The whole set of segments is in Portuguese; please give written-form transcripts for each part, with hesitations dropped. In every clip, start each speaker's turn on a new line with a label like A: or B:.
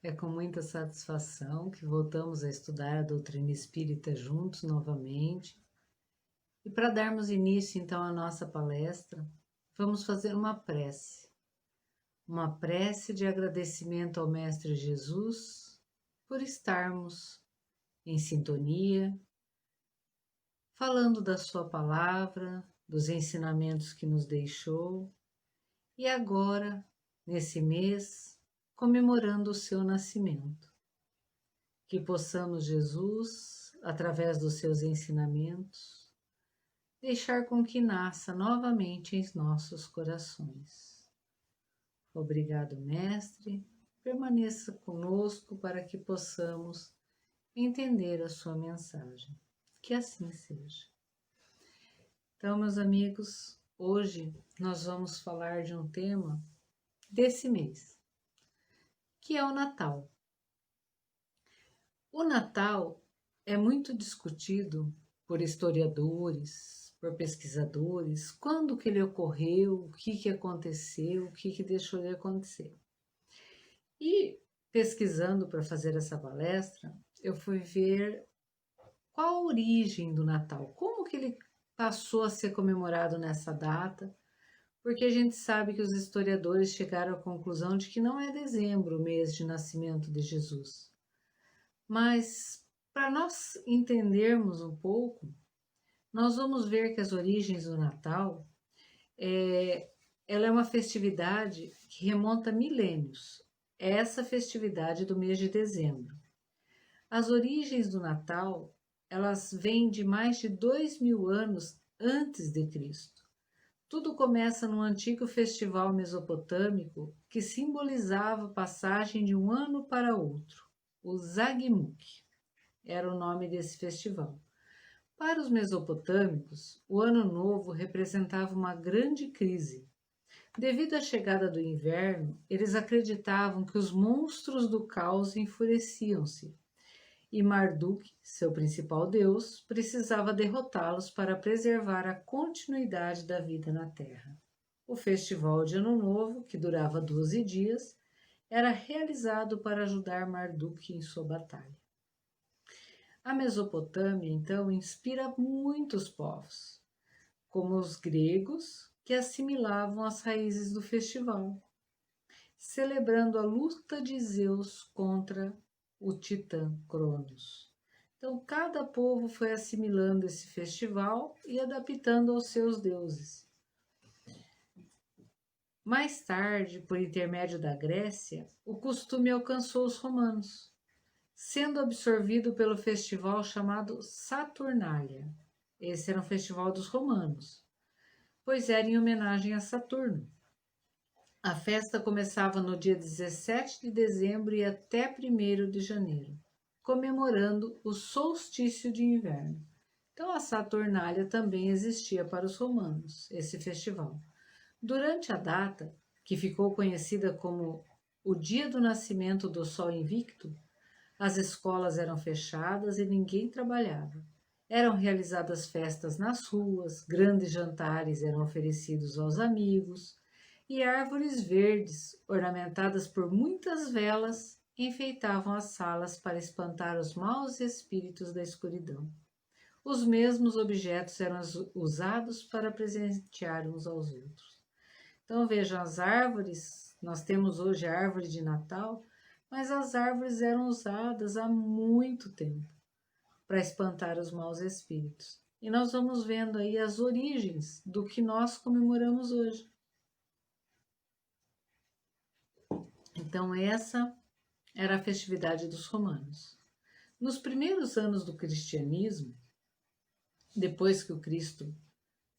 A: É com muita satisfação que voltamos a estudar a doutrina espírita juntos novamente. E para darmos início então à nossa palestra, vamos fazer uma prece de agradecimento ao Mestre Jesus por estarmos em sintonia, falando da sua palavra, dos ensinamentos que nos deixou e agora, nesse mês, comemorando o seu nascimento. Que possamos, Jesus, através dos seus ensinamentos, deixar com que nasça novamente em nossos corações. Obrigado, Mestre, permaneça conosco para que possamos entender a sua mensagem. Que assim seja. Então, meus amigos, hoje nós vamos falar de um tema desse mês, que é o Natal. O Natal é muito discutido por historiadores, por pesquisadores, quando que ele ocorreu, o que aconteceu, o que deixou de acontecer. E pesquisando para fazer essa palestra, eu fui ver qual a origem do Natal, como que ele passou a ser comemorado nessa data, porque a gente sabe que os historiadores chegaram à conclusão de que não é dezembro o mês de nascimento de Jesus. Mas, para nós entendermos um pouco, nós vamos ver que as origens do Natal, ela é uma festividade que remonta a milênios. É essa festividade do mês de dezembro. As origens do Natal, elas vêm de mais de 2000 anos antes de Cristo. Tudo começa num antigo festival mesopotâmico que simbolizava a passagem de um ano para outro, o Zagmuk. Era o nome desse festival. Para os mesopotâmicos, o Ano Novo representava uma grande crise. Devido à chegada do inverno, eles acreditavam que os monstros do caos enfureciam-se e Marduk, seu principal deus, precisava derrotá-los para preservar a continuidade da vida na Terra. O festival de Ano Novo, que durava 12 dias, era realizado para ajudar Marduk em sua batalha. A Mesopotâmia, então, inspira muitos povos, como os gregos, que assimilavam as raízes do festival, celebrando a luta de Zeus contra o titã Cronos. Então, cada povo foi assimilando esse festival e adaptando aos seus deuses. Mais tarde, por intermédio da Grécia, o costume alcançou os romanos, sendo absorvido pelo festival chamado Saturnália. Esse era um festival dos romanos, pois era em homenagem a Saturno. A festa começava no dia 17 de dezembro e até 1º de janeiro, comemorando o solstício de inverno. Então a Saturnália também existia para os romanos, esse festival. Durante a data, que ficou conhecida como o dia do nascimento do Sol Invicto, as escolas eram fechadas e ninguém trabalhava. Eram realizadas festas nas ruas, grandes jantares eram oferecidos aos amigos e árvores verdes, ornamentadas por muitas velas, enfeitavam as salas para espantar os maus espíritos da escuridão. Os mesmos objetos eram usados para presentear uns aos outros. Então vejam, as árvores, nós temos hoje a árvore de Natal, mas as árvores eram usadas há muito tempo para espantar os maus espíritos. E nós vamos vendo aí as origens do que nós comemoramos hoje. Então essa era a festividade dos romanos. Nos primeiros anos do cristianismo, depois que o Cristo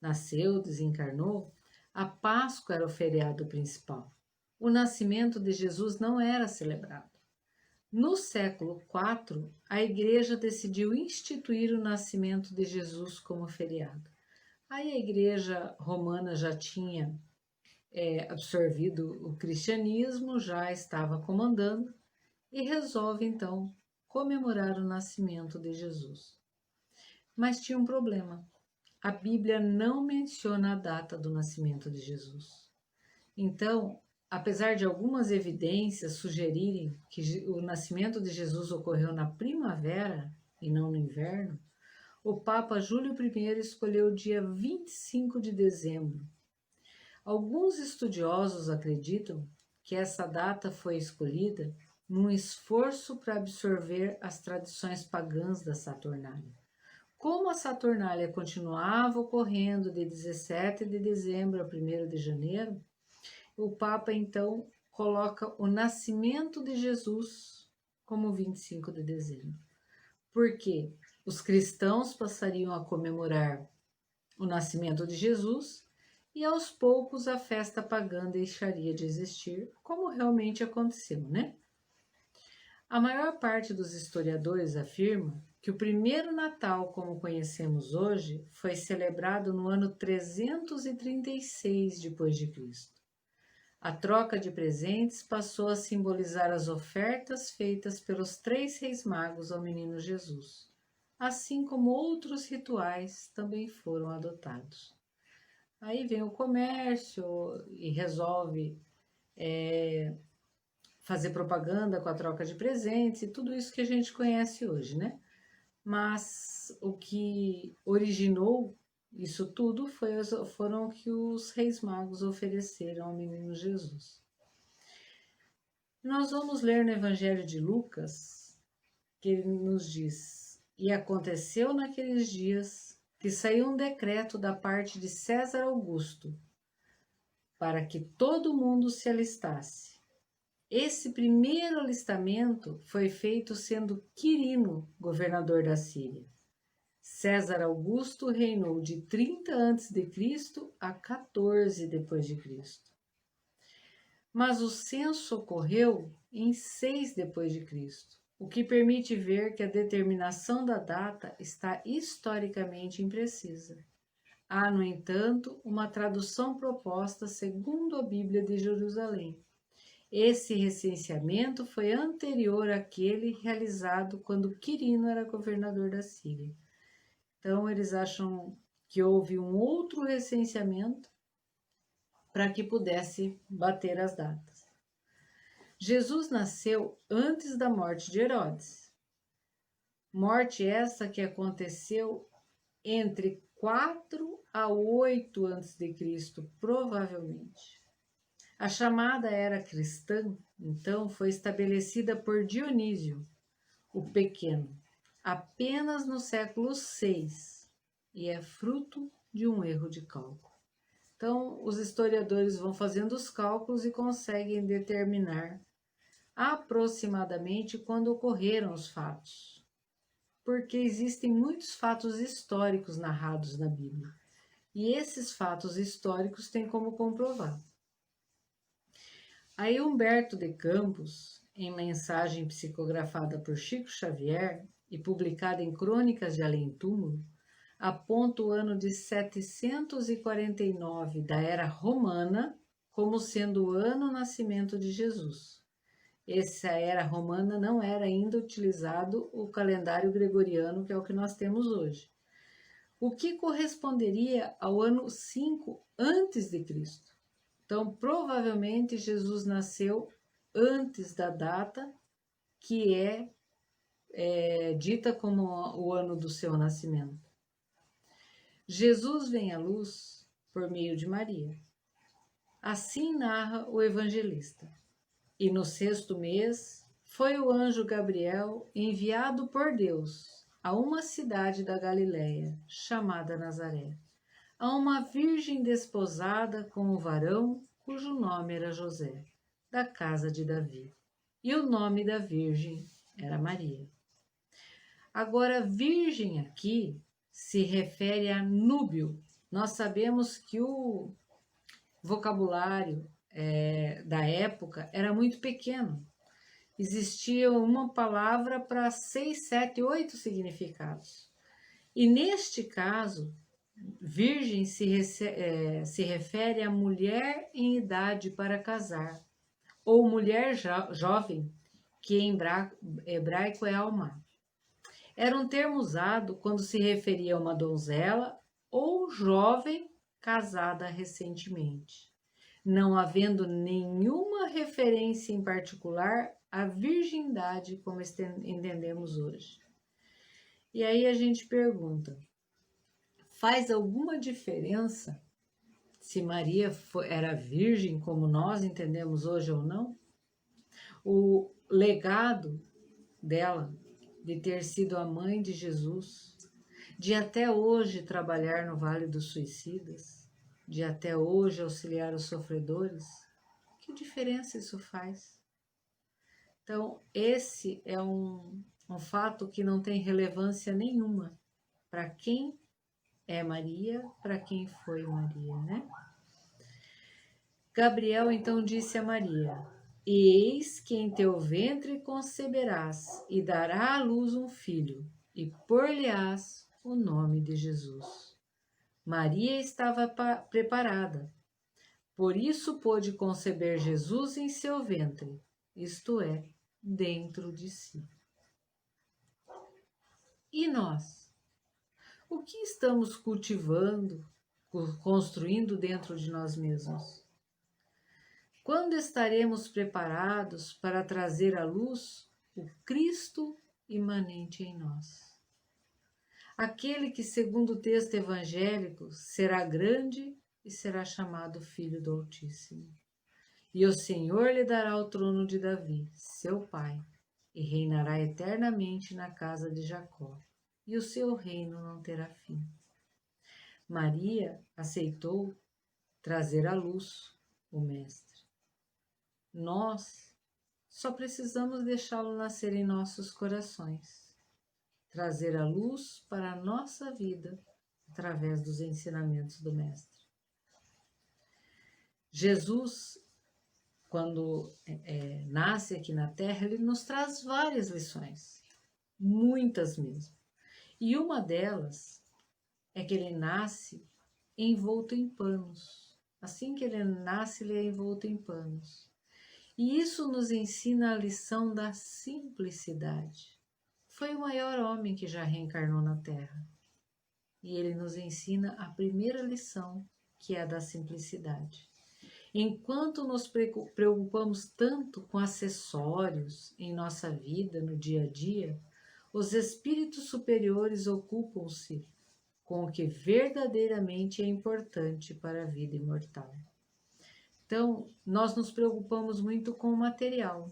A: nasceu, desencarnou, a Páscoa era o feriado principal. O nascimento de Jesus não era celebrado. No século IV, a Igreja decidiu instituir o nascimento de Jesus como feriado. Aí a Igreja romana já tinha absorvido o cristianismo, já estava comandando e resolve então comemorar o nascimento de Jesus. Mas tinha um problema. A Bíblia não menciona a data do nascimento de Jesus. Então, apesar de algumas evidências sugerirem que o nascimento de Jesus ocorreu na primavera e não no inverno, o Papa Júlio I escolheu o dia 25 de dezembro. Alguns estudiosos acreditam que essa data foi escolhida num esforço para absorver as tradições pagãs da Saturnália. Como a Saturnália continuava ocorrendo de 17 de dezembro a 1º de janeiro, o Papa então coloca o nascimento de Jesus como 25 de dezembro. Porque os cristãos passariam a comemorar o nascimento de Jesus e aos poucos a festa pagã deixaria de existir, como realmente aconteceu, né? A maior parte dos historiadores afirma que o primeiro Natal, como conhecemos hoje, foi celebrado no ano 336 d.C. A troca de presentes passou a simbolizar as ofertas feitas pelos 3 reis magos ao menino Jesus, assim como outros rituais também foram adotados. Aí vem o comércio e resolve fazer propaganda com a troca de presentes e tudo isso que a gente conhece hoje, né? Mas o que originou isso tudo foram o que os reis magos ofereceram ao menino Jesus. Nós vamos ler no Evangelho de Lucas, que ele nos diz: "E aconteceu naqueles dias que saiu um decreto da parte de César Augusto, para que todo mundo se alistasse. Esse primeiro alistamento foi feito sendo Quirino governador da Síria. César Augusto reinou de 30 a.C. a 14 d.C. Mas o censo ocorreu em 6 d.C., o que permite ver que a determinação da data está historicamente imprecisa. Há, no entanto, uma tradução proposta segundo a Bíblia de Jerusalém. Esse recenseamento foi anterior àquele realizado quando Quirino era governador da Síria. Então, eles acham que houve um outro recenseamento para que pudesse bater as datas. Jesus nasceu antes da morte de Herodes. Morte essa que aconteceu entre 4 a 8 a.C., provavelmente. A chamada era cristã, então, foi estabelecida por Dionísio, o Pequeno, apenas no século VI, e é fruto de um erro de cálculo. Então, os historiadores vão fazendo os cálculos e conseguem determinar aproximadamente quando ocorreram os fatos, porque existem muitos fatos históricos narrados na Bíblia, e esses fatos históricos têm como comprovar. Aí Humberto de Campos, em mensagem psicografada por Chico Xavier e publicada em Crônicas de Além Túmulo, aponta o ano de 749 da Era Romana como sendo o ano do nascimento de Jesus. Essa Era Romana não era ainda utilizado o calendário gregoriano, que é o que nós temos hoje, o que corresponderia ao ano 5 a.C. Então, provavelmente, Jesus nasceu antes da data que é dita como o ano do seu nascimento. Jesus vem à luz por meio de Maria. Assim narra o evangelista. E no 6º mês foi o anjo Gabriel enviado por Deus a uma cidade da Galiléia, chamada Nazaré, a uma virgem desposada com um varão cujo nome era José, da casa de Davi. E o nome da virgem era Maria. Agora, virgem aqui se refere a núbio. Nós sabemos que o vocabulário da época era muito pequeno. Existia uma palavra para 6, 7, 8 significados. E neste caso, virgem se refere a mulher em idade para casar, ou mulher jovem, que em hebraico é alma. Era um termo usado quando se referia a uma donzela ou jovem casada recentemente. não havendo nenhuma referência em particular à virgindade como entendemos hoje. E aí a gente pergunta, faz alguma diferença se Maria era virgem como nós entendemos hoje ou não? O legado dela de ter sido a mãe de Jesus, de até hoje trabalhar no Vale dos Suicidas, de até hoje auxiliar os sofredores, que diferença isso faz? Então, esse é um fato que não tem relevância nenhuma para quem é Maria, para quem foi Maria, né? Gabriel então disse a Maria, eis que em teu ventre conceberás e dará à luz um filho, e por-lhe-ás o nome de Jesus. Maria estava preparada, por isso pôde conceber Jesus em seu ventre, isto é, dentro de si. E nós? O que estamos cultivando, construindo dentro de nós mesmos? Quando estaremos preparados para trazer à luz o Cristo imanente em nós? Aquele que, segundo o texto evangélico, será grande e será chamado Filho do Altíssimo. E o Senhor lhe dará o trono de Davi, seu pai, e reinará eternamente na casa de Jacó, e o seu reino não terá fim. Maria aceitou trazer à luz o Mestre. Nós só precisamos deixá-lo nascer em nossos corações, trazer a luz para a nossa vida através dos ensinamentos do Mestre. Jesus, quando nasce aqui na Terra, ele nos traz várias lições, muitas mesmo. E uma delas é que ele nasce envolto em panos. Assim que ele nasce, ele é envolto em panos. E isso nos ensina a lição da simplicidade. Foi o maior homem que já reencarnou na Terra. E ele nos ensina a primeira lição, que é a da simplicidade. Enquanto nos preocupamos tanto com acessórios em nossa vida, no dia a dia, os espíritos superiores ocupam-se com o que verdadeiramente é importante para a vida imortal. Então, nós nos preocupamos muito com o material.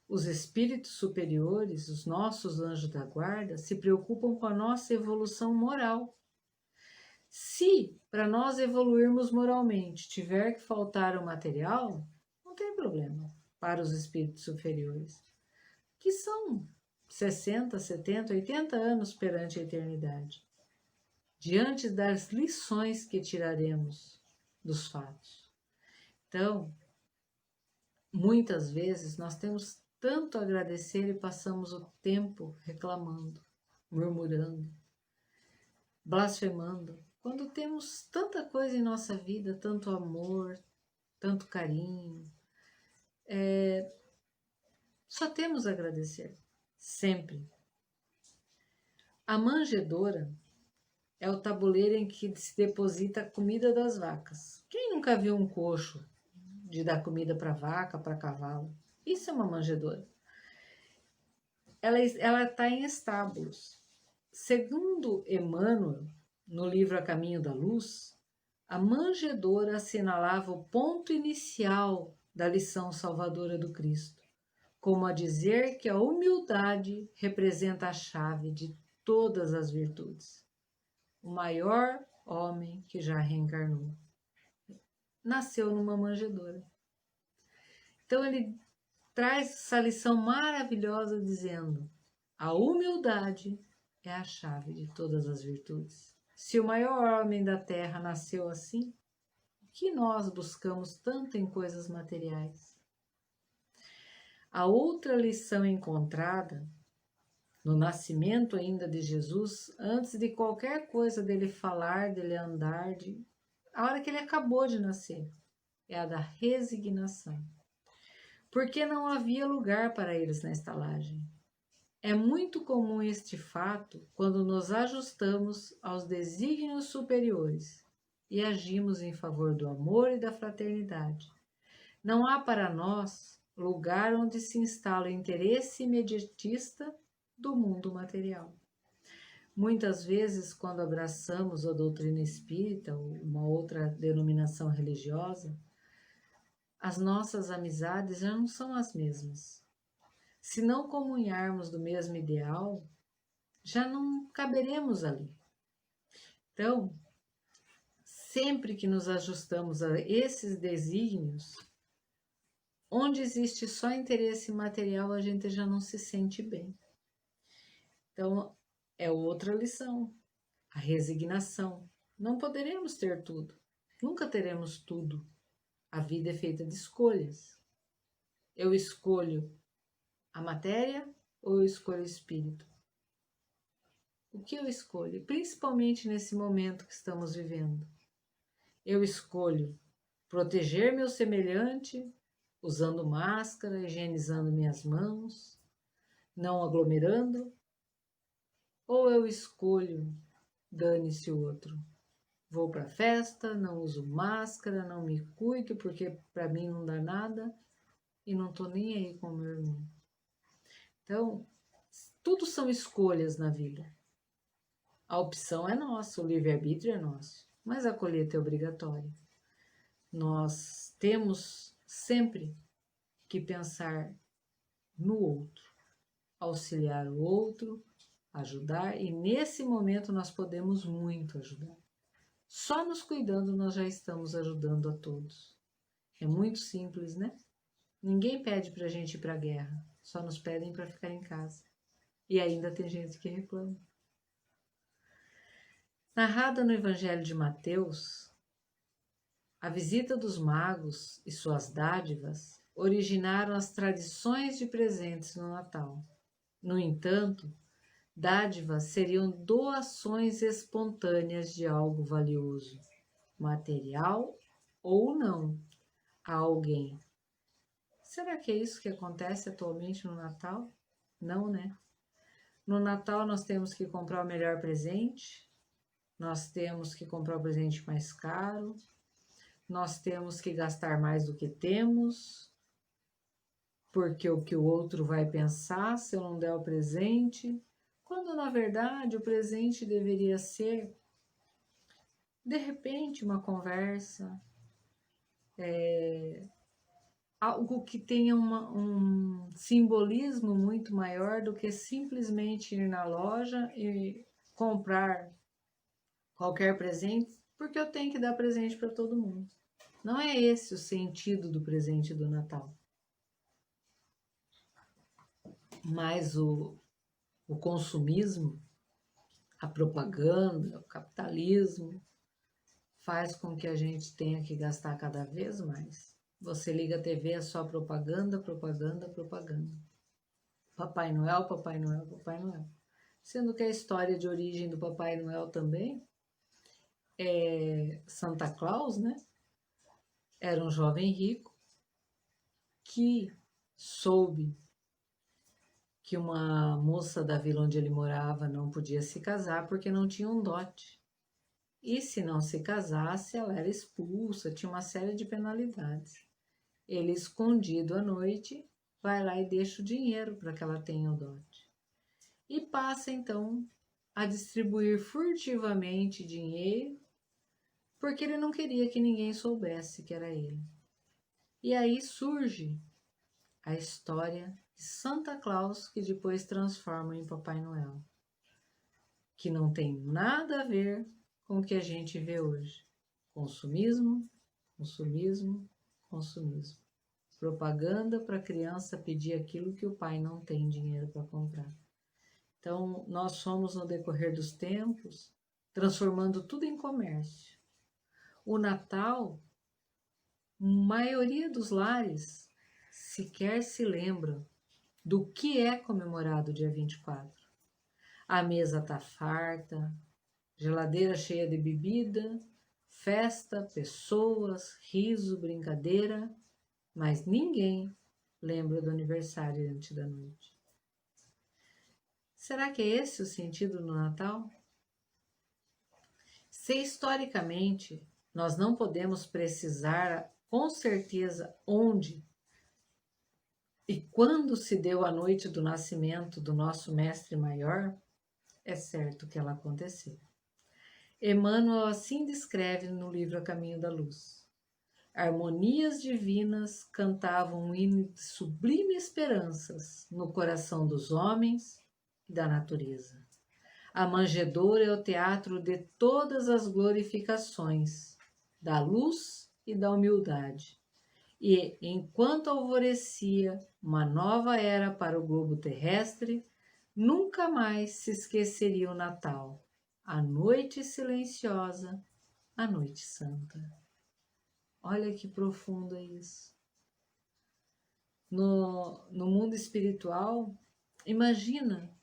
A: Os espíritos superiores, os nossos anjos da guarda, se preocupam com a nossa evolução moral. Se, para nós evoluirmos moralmente, tiver que faltar o material, não tem problema para os espíritos superiores, que são 60, 70, 80 anos perante a eternidade, diante das lições que tiraremos dos fatos. Então, muitas vezes nós temos tanto a agradecer e passamos o tempo reclamando, murmurando, blasfemando, quando temos tanta coisa em nossa vida, tanto amor, tanto carinho. Só temos a agradecer, sempre. A manjedoura é o tabuleiro em que se deposita a comida das vacas. Quem nunca viu um coxo de dar comida para vaca, para cavalo? Isso é uma manjedoura. Ela está em estábulos. Segundo Emmanuel, no livro A Caminho da Luz, a manjedoura assinalava o ponto inicial da lição salvadora do Cristo, como a dizer que a humildade representa a chave de todas as virtudes. O maior homem que já reencarnou nasceu numa manjedoura. Então ele traz essa lição maravilhosa dizendo: a humildade é a chave de todas as virtudes. Se o maior homem da Terra nasceu assim, o que nós buscamos tanto em coisas materiais? A outra lição encontrada no nascimento ainda de Jesus, antes de qualquer coisa dele falar, dele andar, a hora que ele acabou de nascer, é a da resignação. Porque não havia lugar para eles na estalagem. É muito comum este fato quando nos ajustamos aos desígnios superiores e agimos em favor do amor e da fraternidade. Não há para nós lugar onde se instala o interesse imediatista do mundo material. Muitas vezes, quando abraçamos a doutrina espírita ou uma outra denominação religiosa, as nossas amizades já não são as mesmas. Se não comunharmos do mesmo ideal, já não caberemos ali. Então, sempre que nos ajustamos a esses desígnios, onde existe só interesse material, a gente já não se sente bem. Então, é outra lição, a resignação. Não poderemos ter tudo, nunca teremos tudo. A vida é feita de escolhas. Eu escolho a matéria ou eu escolho o espírito? O que eu escolho? Principalmente nesse momento que estamos vivendo. Eu escolho proteger meu semelhante, usando máscara, higienizando minhas mãos, não aglomerando, ou eu escolho dane-se o outro. Vou para a festa, não uso máscara, não me cuido porque para mim não dá nada e não estou nem aí com o meu irmão. Então, tudo são escolhas na vida. A opção é nossa, o livre-arbítrio é nosso, mas a colheita é obrigatória. Nós temos sempre que pensar no outro, auxiliar o outro, ajudar, e nesse momento nós podemos muito ajudar. Só nos cuidando nós já estamos ajudando a todos. É muito simples, né? Ninguém pede pra gente ir pra guerra, só nos pedem para ficar em casa. E ainda tem gente que reclama. Narrada no Evangelho de Mateus, a visita dos magos e suas dádivas originaram as tradições de presentes no Natal. No entanto, dádivas seriam doações espontâneas de algo valioso, material ou não, a alguém. Será que é isso que acontece atualmente no Natal? Não, né? No Natal nós temos que comprar o melhor presente, nós temos que comprar o presente mais caro, nós temos que gastar mais do que temos, porque o que o outro vai pensar se eu não der o presente, quando na verdade o presente deveria ser, de repente, uma conversa, algo que tenha um simbolismo muito maior do que simplesmente ir na loja e comprar qualquer presente, porque eu tenho que dar presente para todo mundo. Não é esse o sentido do presente do Natal. Mas o consumismo, a propaganda, o capitalismo, faz com que a gente tenha que gastar cada vez mais. Você liga a TV, é só propaganda, propaganda, propaganda. Papai Noel, Papai Noel, Papai Noel. Sendo que a história de origem do Papai Noel também é Santa Claus, né? Era um jovem rico que soube que uma moça da vila onde ele morava não podia se casar porque não tinha um dote. E se não se casasse, ela era expulsa, tinha uma série de penalidades. Ele, escondido à noite, vai lá e deixa o dinheiro para que ela tenha o dote. E passa, então, a distribuir furtivamente dinheiro, porque ele não queria que ninguém soubesse que era ele. E aí surge a história de Santa Claus, que depois transforma em Papai Noel, que não tem nada a ver com o que a gente vê hoje. Consumismo, consumismo, consumismo. Propaganda para a criança pedir aquilo que o pai não tem dinheiro para comprar. Então, nós fomos, no decorrer dos tempos, transformando tudo em comércio. O Natal, a maioria dos lares sequer se lembra do que é comemorado dia 24. A mesa está farta, geladeira cheia de bebida, festa, pessoas, riso, brincadeira, mas ninguém lembra do aniversário antes da noite. Será que é esse o sentido do Natal? Se historicamente Nós não podemos precisar com certeza onde e quando se deu a noite do nascimento do nosso Mestre Maior, é certo que ela aconteceu. Emmanuel assim descreve no livro A Caminho da Luz. Harmonias divinas cantavam um hino de sublime esperanças no coração dos homens e da natureza. A manjedoura é o teatro de todas as glorificações, da luz e da humildade. E, enquanto alvorecia uma nova era para o globo terrestre, nunca mais se esqueceria o Natal, a noite silenciosa, a noite santa. Olha que profundo é isso. No mundo espiritual, imagina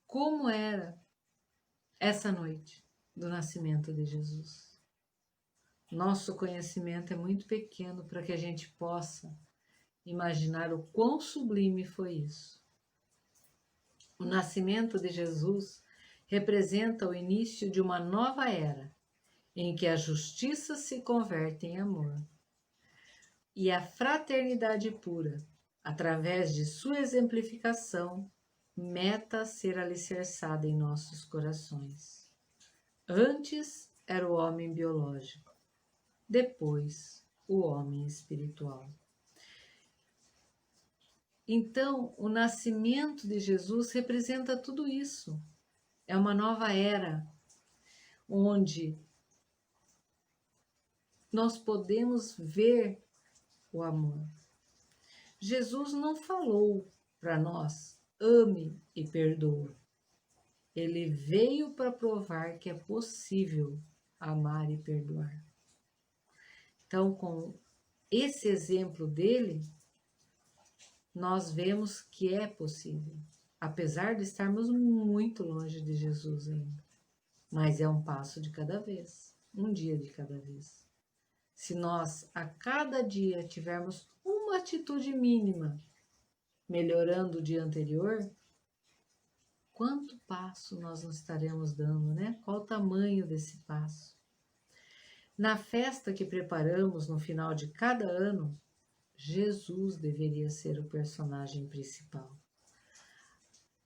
A: como era essa noite do nascimento de Jesus. Nosso conhecimento é muito pequeno para que a gente possa imaginar o quão sublime foi isso. O nascimento de Jesus representa o início de uma nova era, em que a justiça se converte em amor. E a fraternidade pura, através de sua exemplificação, meta a ser alicerçada em nossos corações. Antes era o homem biológico, depois o homem espiritual. Então, o nascimento de Jesus representa tudo isso. É uma nova era, onde nós podemos ver o amor. Jesus não falou para nós, ame e perdoe. Ele veio para provar que é possível amar e perdoar. Então, com esse exemplo dele, nós vemos que é possível, apesar de estarmos muito longe de Jesus ainda. Mas é um passo de cada vez, um dia de cada vez. Se nós a cada dia tivermos uma atitude mínima, melhorando o dia anterior, quanto passo nós não estaremos dando, né? Qual o tamanho desse passo? Na festa que preparamos no final de cada ano, Jesus deveria ser o personagem principal.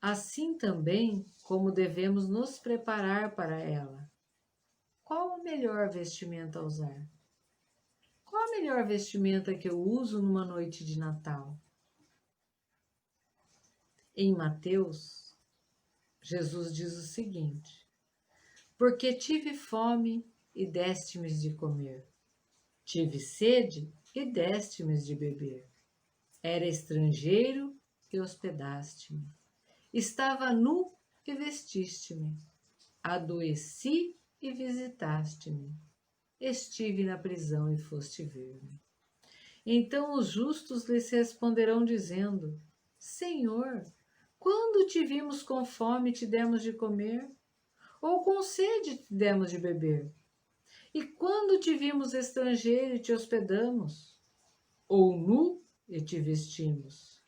A: Assim também como devemos nos preparar para ela. Qual a melhor vestimenta a usar? Qual a melhor vestimenta que eu uso numa noite de Natal? Em Mateus, Jesus diz o seguinte: porque tive fome e deste-me de comer, tive sede e deste-me de beber, era estrangeiro e hospedaste-me, estava nu e vestiste-me, adoeci e visitaste-me, estive na prisão e foste ver-me. Então os justos lhes responderão dizendo: Senhor, quando te vimos com fome te demos de comer? Ou com sede te demos de beber? E quando te vimos estrangeiro e te hospedamos? Ou nu e te vestimos?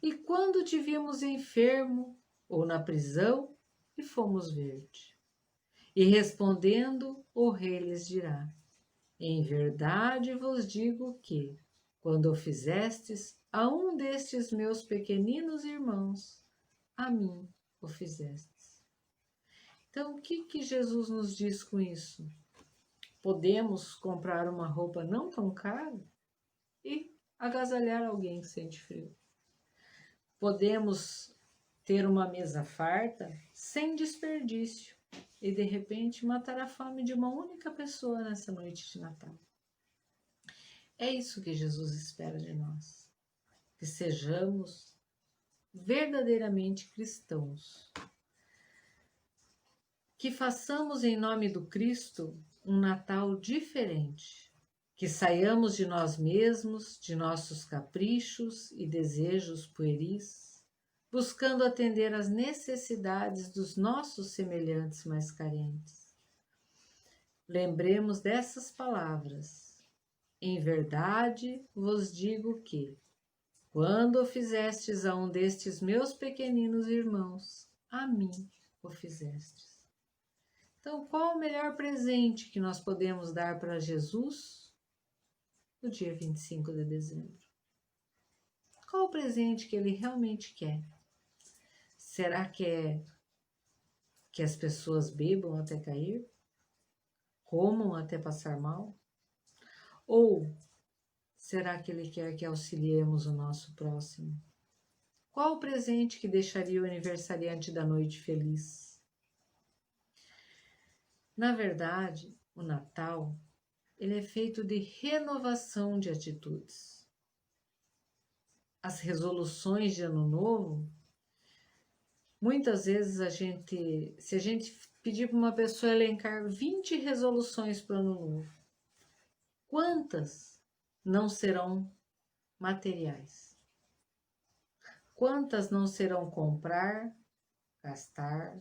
A: E quando te vimos enfermo ou na prisão e fomos ver-te? E respondendo, o rei lhes dirá: em verdade vos digo que, quando o fizestes a um destes meus pequeninos irmãos, a mim o fizestes. Então, o que Jesus nos diz com isso? Podemos comprar uma roupa não tão cara e agasalhar alguém que sente frio. Podemos ter uma mesa farta sem desperdício e, de repente, matar a fome de uma única pessoa nessa noite de Natal. É isso que Jesus espera de nós, que sejamos verdadeiramente cristãos, que façamos em nome do Cristo um Natal diferente, que saiamos de nós mesmos, de nossos caprichos e desejos pueris, buscando atender às necessidades dos nossos semelhantes mais carentes. Lembremos dessas palavras: em verdade vos digo que, quando o fizestes a um destes meus pequeninos irmãos, a mim o fizestes. Então, qual o melhor presente que nós podemos dar para Jesus no dia 25 de dezembro? Qual o presente que ele realmente quer? Será que é que as pessoas bebam até cair? Comam até passar mal? Ou será que ele quer que auxiliemos o nosso próximo? Qual o presente que deixaria o aniversariante da noite feliz? Na verdade, o Natal, ele é feito de renovação de atitudes. As resoluções de ano novo, muitas vezes se a gente pedir para uma pessoa elencar 20 resoluções para o ano novo, quantas não serão materiais? Quantas não serão comprar, gastar?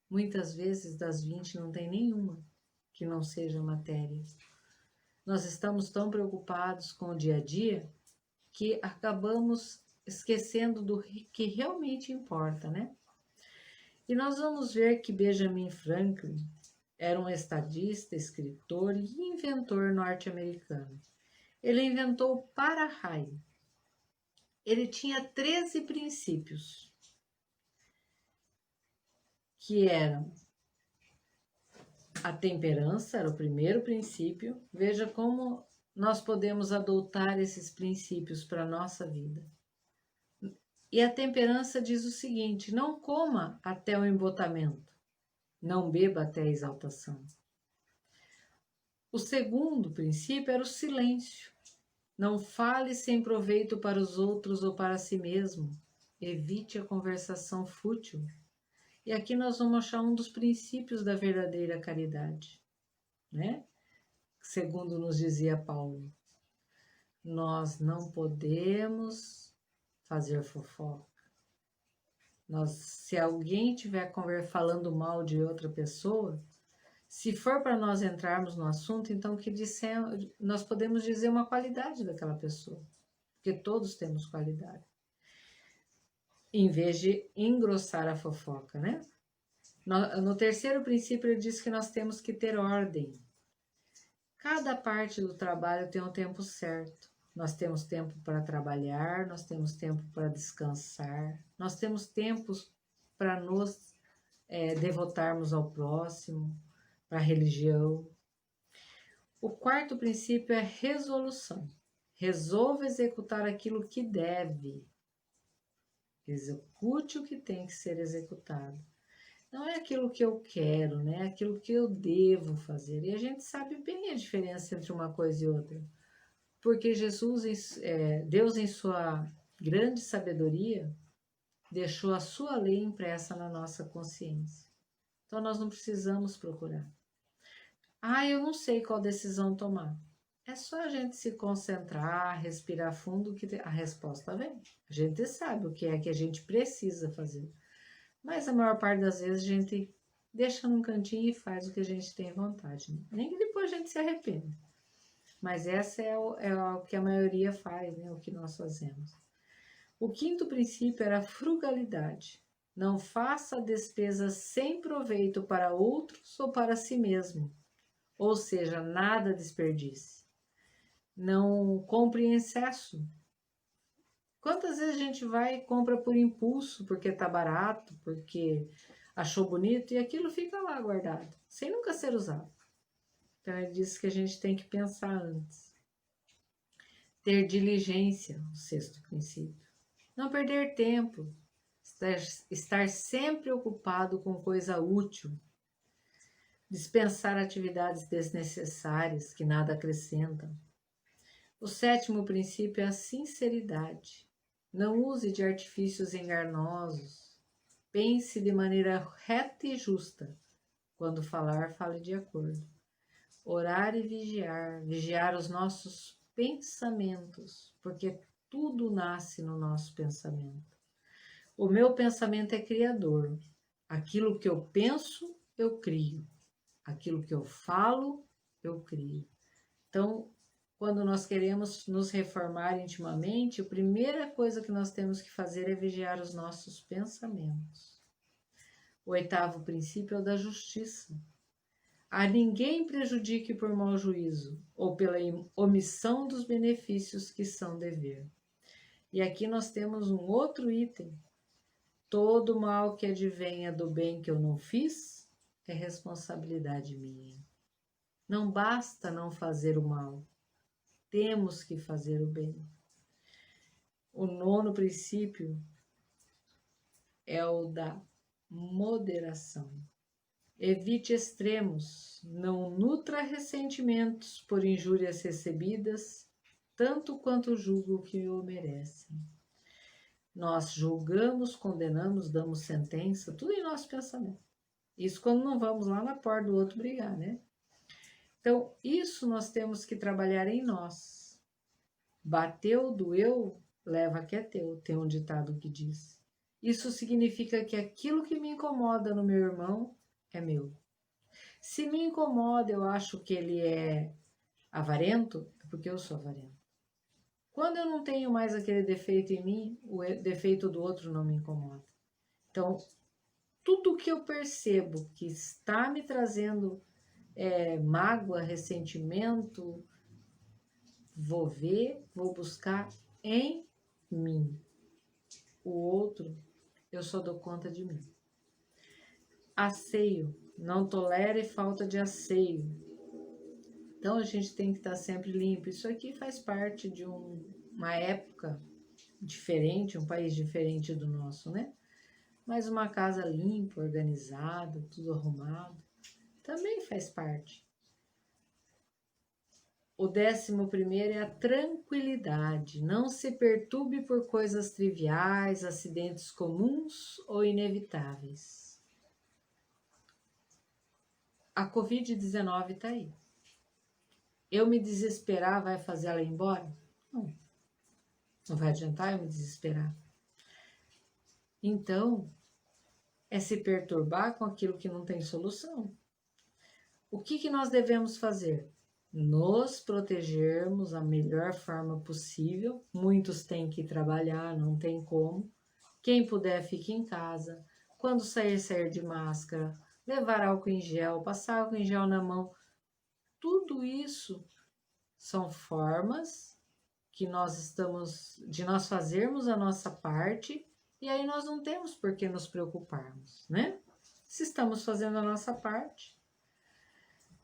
A: Muitas vezes das 20 não tem nenhuma que não seja matéria. Nós estamos tão preocupados com o dia a dia que acabamos esquecendo do que realmente importa, né? E nós vamos ver que Benjamin Franklin era um estadista, escritor e inventor norte-americano. Ele inventou o para-raio. Ele tinha 13 princípios, que eram a temperança, era o primeiro princípio. Veja como nós podemos adotar esses princípios para a nossa vida. E a temperança diz o seguinte: não coma até o embotamento, não beba até a exaltação. O segundo princípio era o silêncio. Não fale sem proveito para os outros ou para si mesmo. Evite a conversação fútil. E aqui nós vamos achar um dos princípios da verdadeira caridade, né? Segundo nos dizia Paulo, nós não podemos fazer fofoca. Se alguém estiver falando mal de outra pessoa, se for para nós entrarmos no assunto, então nós podemos dizer uma qualidade daquela pessoa, porque todos temos qualidade, em vez de engrossar a fofoca, né? No terceiro princípio, ele diz que nós temos que ter ordem. Cada parte do trabalho tem um tempo certo. Nós temos tempo para trabalhar, nós temos tempo para descansar, nós temos tempos para nos devotarmos ao próximo, para a religião. O quarto princípio é resolução. Resolva executar aquilo que deve. Execute o que tem que ser executado. Não é aquilo que eu quero, né? É aquilo que eu devo fazer. E a gente sabe bem a diferença entre uma coisa e outra. Porque Deus em sua grande sabedoria, deixou a sua lei impressa na nossa consciência. Então nós não precisamos procurar. Eu não sei qual decisão tomar. É só a gente se concentrar, respirar fundo, que a resposta vem. A gente sabe o que é que a gente precisa fazer. Mas a maior parte das vezes a gente deixa num cantinho e faz o que a gente tem vontade. Né? Nem que depois a gente se arrependa. Mas essa é o que a maioria faz, né? O que nós fazemos. O quinto princípio era a frugalidade. Não faça despesas sem proveito para outros ou para si mesmo. Ou seja, nada desperdice. Não compre em excesso. Quantas vezes a gente vai e compra por impulso, porque está barato, porque achou bonito, e aquilo fica lá guardado, sem nunca ser usado. Então, ele disse que a gente tem que pensar antes. Ter diligência, o sexto princípio. Não perder tempo. Estar sempre ocupado com coisa útil. Dispensar atividades desnecessárias que nada acrescentam. O sétimo princípio é a sinceridade. Não use de artifícios enganosos. Pense de maneira reta e justa. Quando falar, fale de acordo. Orar e vigiar. Vigiar os nossos pensamentos, porque tudo nasce no nosso pensamento. O meu pensamento é criador. Aquilo que eu penso, eu crio. Aquilo que eu falo, eu crio. Então, quando nós queremos nos reformar intimamente, a primeira coisa que nós temos que fazer é vigiar os nossos pensamentos. O 8º princípio é o da justiça. A ninguém prejudique por mau juízo ou pela omissão dos benefícios que são dever. E aqui nós temos um outro item. Todo mal que advenha do bem que eu não fiz é responsabilidade minha. Não basta não fazer o mal, temos que fazer o bem. O 9º princípio é o da moderação. Evite extremos, não nutra ressentimentos por injúrias recebidas, tanto quanto julgo que o merecem. Nós julgamos, condenamos, damos sentença, tudo em nosso pensamento. Isso quando não vamos lá na porta do outro brigar, né? Então, isso nós temos que trabalhar em nós. Bateu, doeu, leva que é teu, tem um ditado que diz. Isso significa que aquilo que me incomoda no meu irmão é meu. Se me incomoda, eu acho que ele é avarento, é porque eu sou avarento. Quando eu não tenho mais aquele defeito em mim, o defeito do outro não me incomoda. Então, tudo que eu percebo que está me trazendo mágoa, ressentimento, vou ver, vou buscar em mim. O outro, eu só dou conta de mim. Asseio, não tolere falta de asseio. Então a gente tem que estar sempre limpo. Isso aqui faz parte de uma época diferente, um país diferente do nosso, né? Mas uma casa limpa, organizada, tudo arrumado, também faz parte. O 11º é a tranquilidade. Não se perturbe por coisas triviais, acidentes comuns ou inevitáveis. A Covid-19 está aí. Eu me desesperar vai fazer ela ir embora? Não. Não vai adiantar eu me desesperar. Então, é se perturbar com aquilo que não tem solução. O que nós devemos fazer? Nos protegermos da melhor forma possível. Muitos têm que trabalhar, não tem como. Quem puder, fique em casa. Quando sair, sair de máscara. Levar álcool em gel, passar álcool em gel na mão. Tudo isso são formas que nós fazermos a nossa parte, e aí nós não temos por que nos preocuparmos, né? Se estamos fazendo a nossa parte.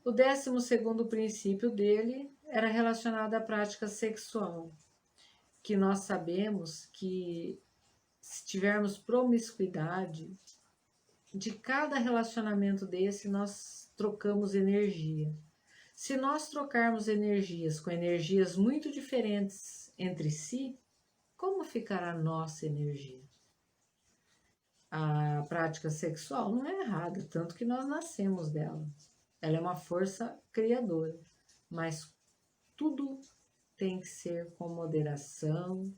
A: O 12º princípio dele era relacionado à prática sexual, que nós sabemos que se tivermos promiscuidade, de cada relacionamento desse nós trocamos energia. Se nós trocarmos energias com energias muito diferentes entre si, como ficará a nossa energia? A prática sexual não é errada, tanto que nós nascemos dela. Ela é uma força criadora, mas tudo tem que ser com moderação,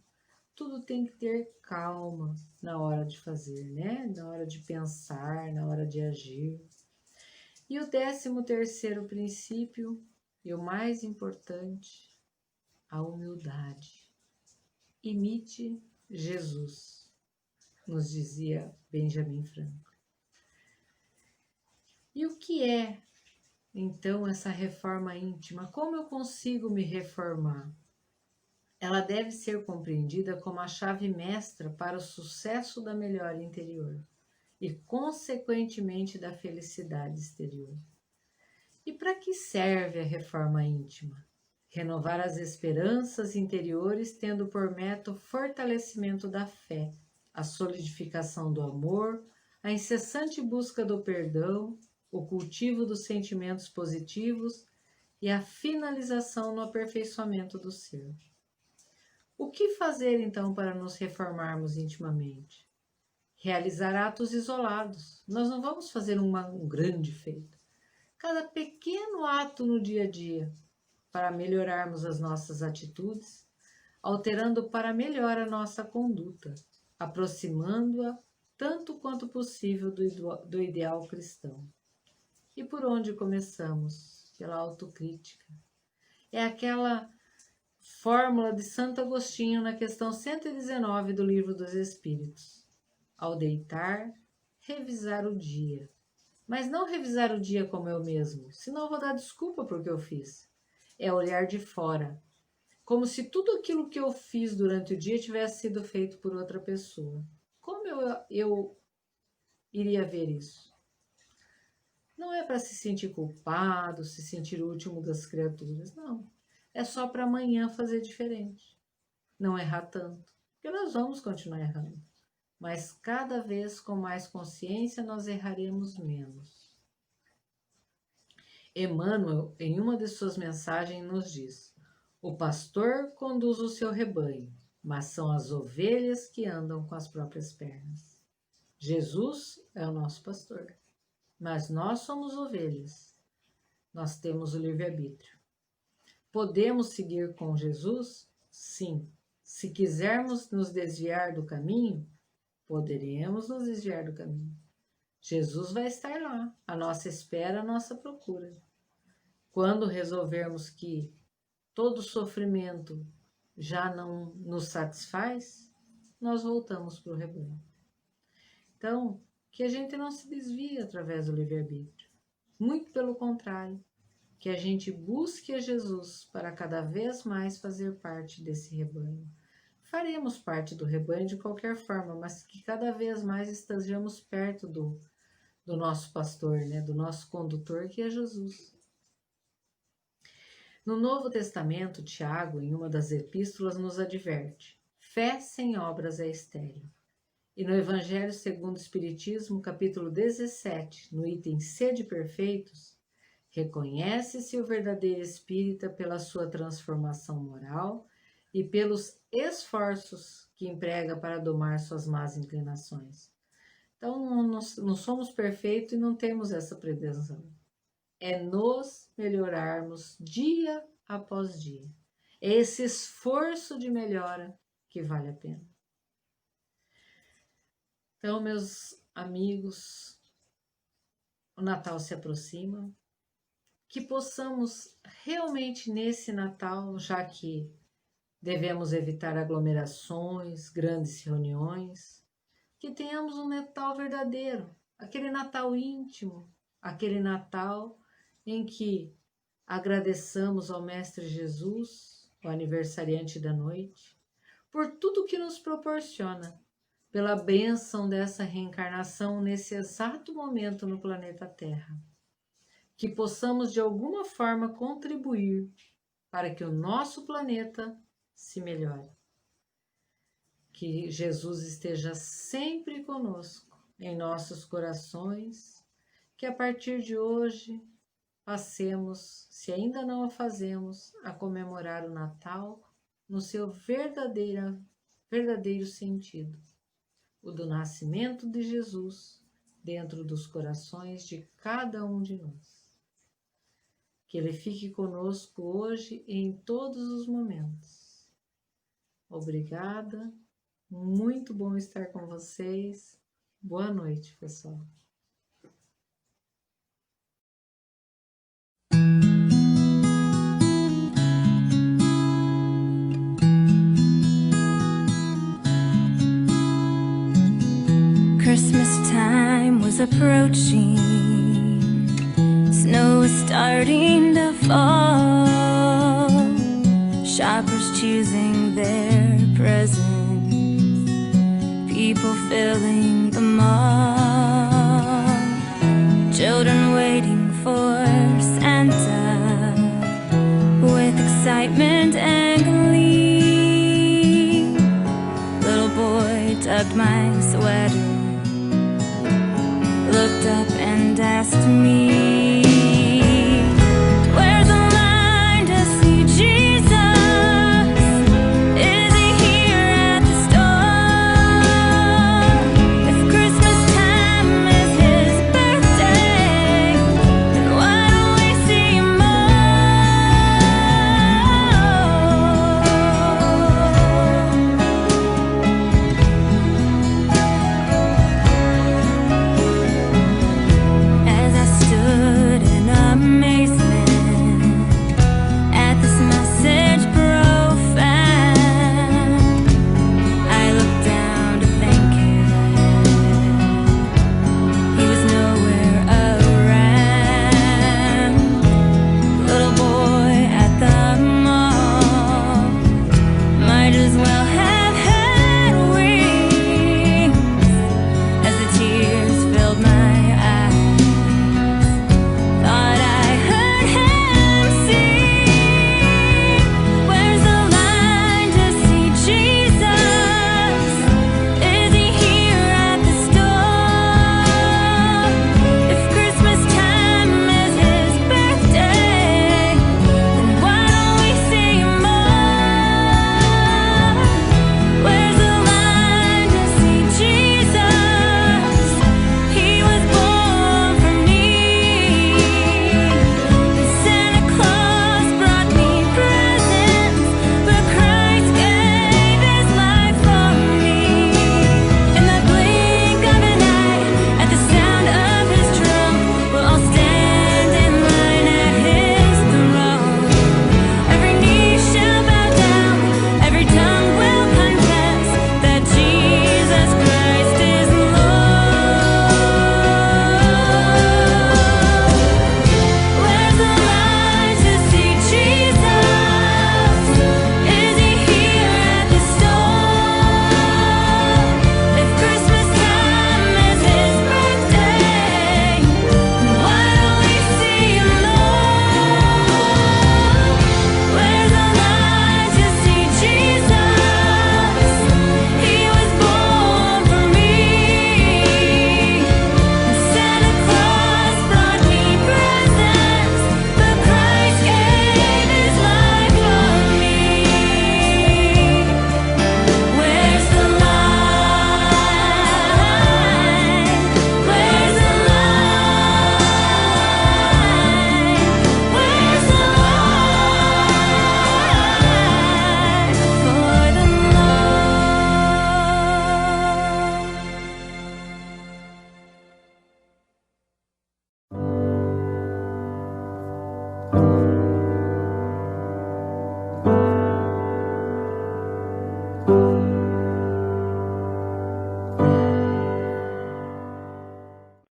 A: tudo tem que ter calma na hora de fazer, né? Na hora de pensar, na hora de agir. E o 13º princípio, e o mais importante, a humildade. Imite Jesus, nos dizia Benjamin Franklin. E o que é, então, essa reforma íntima? Como eu consigo me reformar? Ela deve ser compreendida como a chave mestra para o sucesso da melhora interior e, consequentemente, da felicidade exterior. E para que serve a reforma íntima? Renovar as esperanças interiores, tendo por meta o fortalecimento da fé, a solidificação do amor, a incessante busca do perdão, o cultivo dos sentimentos positivos e a finalização no aperfeiçoamento do ser. O que fazer, então, para nos reformarmos intimamente? Realizar atos isolados. Nós não vamos fazer um grande feito. Cada pequeno ato no dia a dia para melhorarmos as nossas atitudes, alterando para melhor a nossa conduta, aproximando-a tanto quanto possível do ideal cristão. E por onde começamos? Pela autocrítica. É aquela fórmula de Santo Agostinho na questão 119 do Livro dos Espíritos. Ao deitar, revisar o dia. Mas não revisar o dia como eu mesmo, senão eu vou dar desculpa por que eu fiz. É olhar de fora, como se tudo aquilo que eu fiz durante o dia tivesse sido feito por outra pessoa. Como eu iria ver isso? Não é para se sentir culpado, se sentir o último das criaturas, não. É só para amanhã fazer diferente. Não errar tanto, porque nós vamos continuar errando. Mas cada vez com mais consciência nós erraremos menos. Emmanuel, em uma de suas mensagens, nos diz: o pastor conduz o seu rebanho, mas são as ovelhas que andam com as próprias pernas. Jesus é o nosso pastor, mas nós somos ovelhas. Nós temos o livre-arbítrio. Podemos seguir com Jesus? Sim. Se quisermos nos desviar do caminho, poderemos nos desviar do caminho. Jesus vai estar lá, à nossa espera, à nossa procura. Quando resolvermos que todo sofrimento já não nos satisfaz, nós voltamos para o rebanho. Então, que a gente não se desvie através do livre-arbítrio. Muito pelo contrário, que a gente busque a Jesus para cada vez mais fazer parte desse rebanho. Faremos parte do rebanho de qualquer forma, mas que cada vez mais estejamos perto do nosso pastor, né? Do nosso condutor, que é Jesus. No Novo Testamento, Tiago, em uma das epístolas, nos adverte: fé sem obras é estéril. E no Evangelho segundo o Espiritismo, capítulo 17, no item Sede Perfeitos, reconhece-se o verdadeiro espírita pela sua transformação moral e pelos esforços que emprega para domar suas más inclinações. Então, não somos perfeitos e não temos essa pretensão. É nos melhorarmos dia após dia. É esse esforço de melhora que vale a pena. Então, meus amigos, o Natal se aproxima. Que possamos realmente nesse Natal, já que devemos evitar aglomerações, grandes reuniões, que tenhamos um Natal verdadeiro, aquele Natal íntimo, aquele Natal em que agradeçamos ao Mestre Jesus, o aniversariante da noite, por tudo que nos proporciona, pela bênção dessa reencarnação nesse exato momento no planeta Terra. Que possamos de alguma forma contribuir para que o nosso planeta se melhore. Que Jesus esteja sempre conosco, em nossos corações, que a partir de hoje passemos, se ainda não o fazemos, a comemorar o Natal no seu verdadeiro sentido, o do nascimento de Jesus dentro dos corações de cada um de nós. Que Ele fique conosco hoje e em todos os momentos. Obrigada, muito bom estar com vocês. Boa noite, pessoal.
B: Christmas time was approaching. Snow was starting to fall. Shoppers choosing their presents. People filling the mall. Children waiting for Santa with excitement and glee. Little boy tugged my sweater, looked up and asked me,